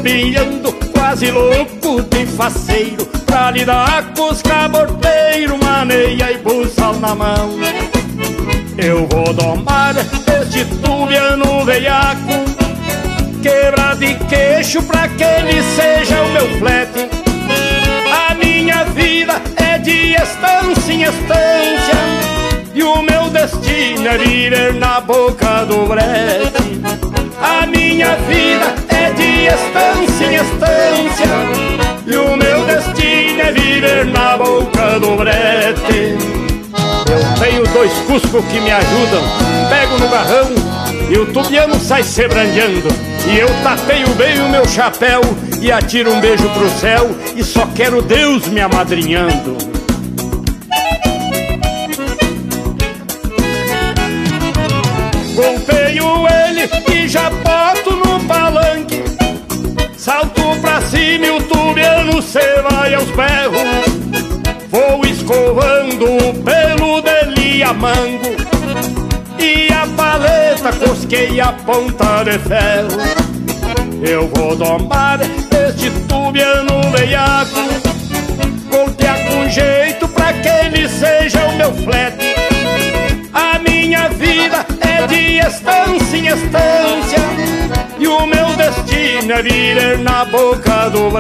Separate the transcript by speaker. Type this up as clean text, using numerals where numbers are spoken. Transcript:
Speaker 1: assobiando, quase louco de faceiro, pra lidar com os caboteiros, maneia e buçal na mão. Eu vou domar este tubiano veiaco, quebrar de queixo pra que ele seja o meu flete. A minha vida é de estância em estância, e o meu destino é viver na boca do brete. A minha vida é de estância em estância, e o meu destino é viver na boca do brete. Eu tenho 2 cuscos que me ajudam, pego no garrão e o tubiano sai se brandeando. E eu tapeio bem o meu chapéu e atiro um beijo pro céu, e só quero Deus me amadrinhando. Golpeio ele e já boto no palanque, salto pra cima e o tubiano cê vai aos berros. Vou escovando o pelo dele a mango, e a paleta cosquei a ponta de ferro. Eu vou domar este tubiano veiaco, golpear com jeito pra que ele seja o meu flete. A minha vida é de estância em estância, e o meu destino é viver na boca do brete.